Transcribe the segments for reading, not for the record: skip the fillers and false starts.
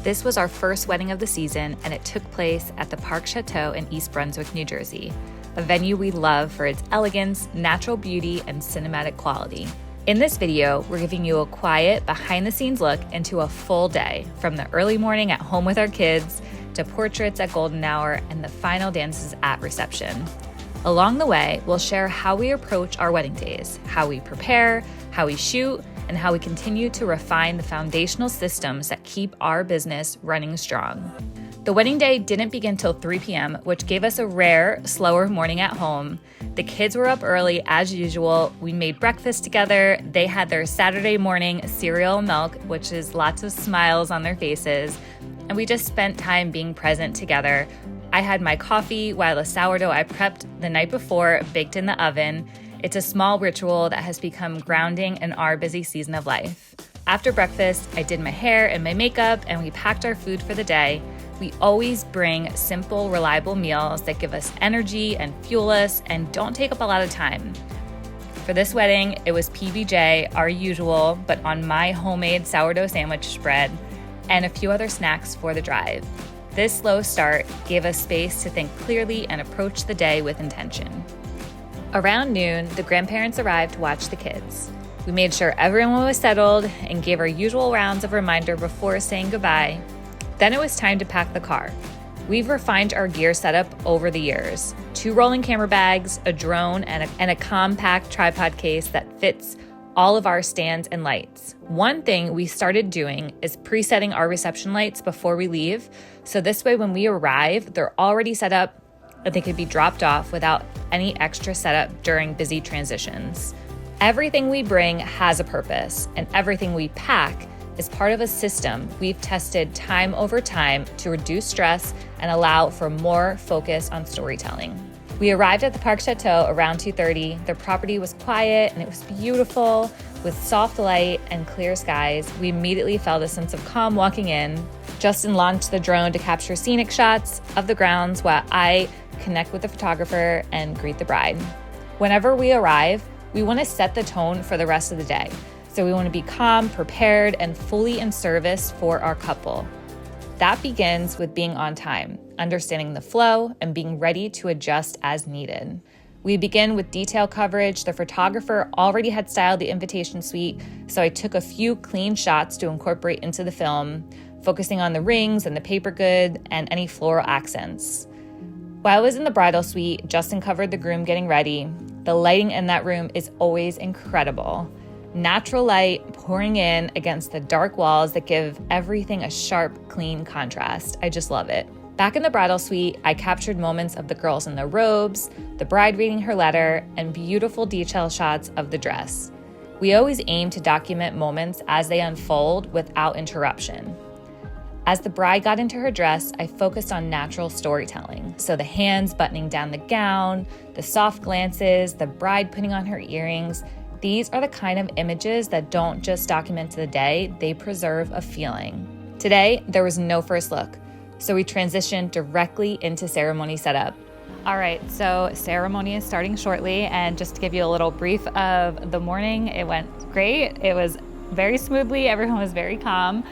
This was our first wedding of the season, and it took place at the Park Château in East Brunswick, New Jersey, a venue we love for its elegance, natural beauty, and cinematic quality. In this video, we're giving you a quiet, behind-the-scenes look into a full day, from the early morning at home with our kids, to portraits at golden hour, and the final dances at reception. Along the way, we'll share how we approach our wedding days, how we prepare, how we shoot, and how we continue to refine the foundational systems that keep our business running strong. The wedding day didn't begin till 3 p.m., which gave us a rare, slower morning at home. The kids were up early as usual. We made breakfast together. They had their Saturday morning cereal and milk, which is lots of smiles on their faces. And we just spent time being present together. I had my coffee while the sourdough I prepped the night before baked in the oven. It's a small ritual that has become grounding in our busy season of life. After breakfast, I did my hair and my makeup, and we packed our food for the day. We always bring simple, reliable meals that give us energy and fuel us and don't take up a lot of time. For this wedding, it was PBJ, our usual, but on my homemade sourdough sandwich spread, and a few other snacks for the drive. This slow start gave us space to think clearly and approach the day with intention. Around noon, the grandparents arrived to watch the kids. We made sure everyone was settled and gave our usual rounds of reminder before saying goodbye. Then it was time to pack the car. We've refined our gear setup over the years. 2 rolling camera bags, a drone, and a compact tripod case that fits all of our stands and lights. One thing we started doing is presetting our reception lights before we leave, so this way when we arrive, they're already set up and they could be dropped off without any extra setup during busy transitions. Everything we bring has a purpose, and everything we pack is part of a system we've tested time over time to reduce stress and allow for more focus on storytelling. We arrived at the Park Château around 2:30. The property was quiet and it was beautiful with soft light and clear skies. We immediately felt a sense of calm walking in. Justin launched the drone to capture scenic shots of the grounds while I connect with the photographer and greet the bride. Whenever we arrive, we want to set the tone for the rest of the day. So we want to be calm, prepared, and fully in service for our couple. That begins with being on time, understanding the flow, and being ready to adjust as needed. We begin with detail coverage. The photographer already had styled the invitation suite, so I took a few clean shots to incorporate into the film, focusing on the rings and the paper good and any floral accents. While I was in the bridal suite, Justin covered the groom getting ready. The lighting in that room is always incredible. Natural light pouring in against the dark walls that give everything a sharp, clean contrast. I just love it. Back in the bridal suite, I captured moments of the girls in their robes, the bride reading her letter, and beautiful detail shots of the dress. We always aim to document moments as they unfold without interruption. As the bride got into her dress, I focused on natural storytelling. So the hands buttoning down the gown, the soft glances, the bride putting on her earrings. These are the kind of images that don't just document the day, they preserve a feeling. Today, there was no first look, so we transitioned directly into ceremony setup. All right, so ceremony is starting shortly, and just to give you a little brief of the morning, it went great. It was very smoothly, everyone was very calm.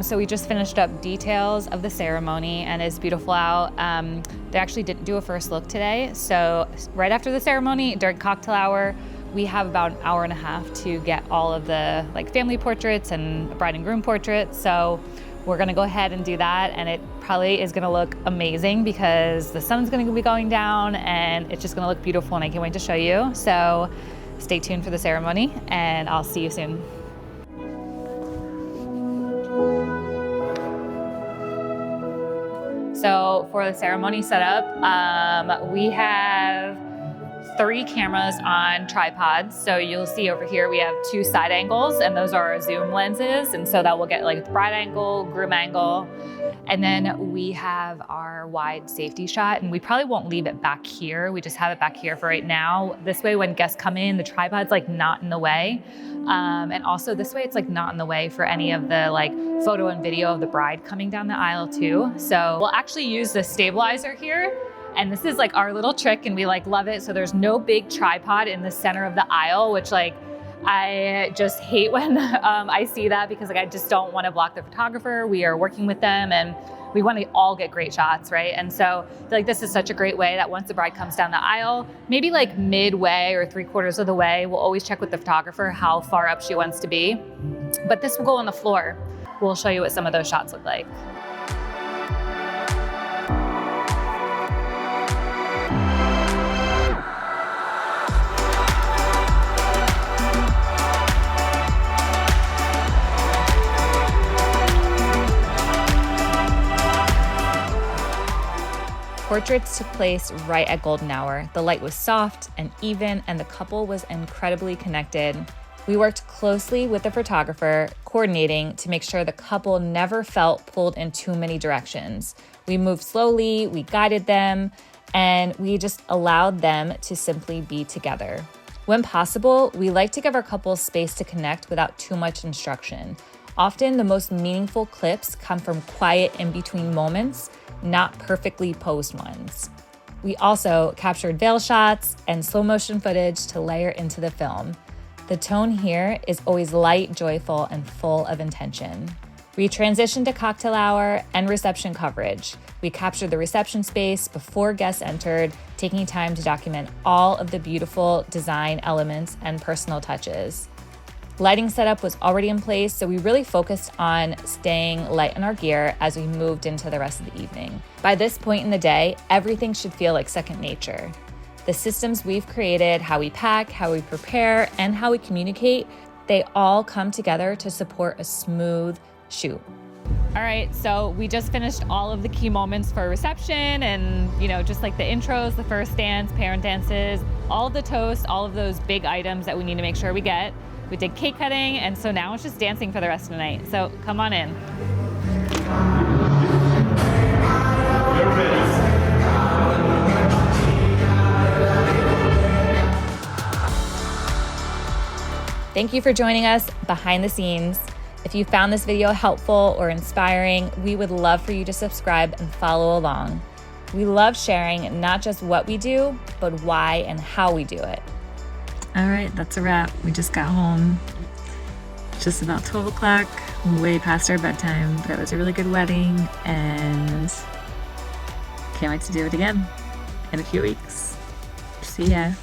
So we just finished up details of the ceremony, and it's beautiful out. They actually didn't do a first look today, so right after the ceremony, during cocktail hour, we have about an hour and a half to get all of the family portraits and bride and groom portraits. So we're gonna go ahead and do that, and it probably is gonna look amazing because the sun's gonna be going down and it's just gonna look beautiful, and I can't wait to show you. So stay tuned for the ceremony, and I'll see you soon. So for the ceremony setup, we have 3 cameras on tripods. So you'll see over here we have 2 side angles, and those are our zoom lenses. And so that will get the bride angle, groom angle. And then we have our wide safety shot, and we probably won't leave it back here. We just have it back here for right now. This way when guests come in, the tripod's not in the way. And also this way it's not in the way for any of the photo and video of the bride coming down the aisle too. So we'll actually use the stabilizer here. And this is our little trick, and we love it. So there's no big tripod in the center of the aisle, which I just hate when I see that because like I just don't want to block the photographer. We are working with them and we want to all get great shots, right? And so I feel like this is such a great way that once the bride comes down the aisle, maybe like midway or 3/4 of the way, we'll always check with the photographer how far up she wants to be. But this will go on the floor. We'll show you what some of those shots look like. Portraits took place right at golden hour. The light was soft and even, and the couple was incredibly connected. We worked closely with the photographer, coordinating to make sure the couple never felt pulled in too many directions. We moved slowly, we guided them, and we just allowed them to simply be together. When possible, we like to give our couples space to connect without too much instruction. Often, the most meaningful clips come from quiet in-between moments, not perfectly posed ones. We also captured veil shots and slow motion footage to layer into the film. The tone here is always light, joyful, and full of intention. We transitioned to cocktail hour and reception coverage. We captured the reception space before guests entered, taking time to document all of the beautiful design elements and personal touches. Lighting setup was already in place, so we really focused on staying light on our gear as we moved into the rest of the evening. By this point in the day, everything should feel like second nature. The systems we've created, how we pack, how we prepare, and how we communicate, they all come together to support a smooth shoot. All right, so we just finished all of the key moments for reception and, just like the intros, the first dance, parent dances, all of the toast, all of those big items that we need to make sure we get. We did cake cutting, and so now it's just dancing for the rest of the night. So come on in. Thank you for joining us behind the scenes. If you found this video helpful or inspiring, we would love for you to subscribe and follow along. We love sharing not just what we do, but why and how we do it. All right, that's a wrap. We just got home. Just about 12 o'clock, way past our bedtime, but it was a really good wedding and can't wait to do it again in a few weeks. See ya.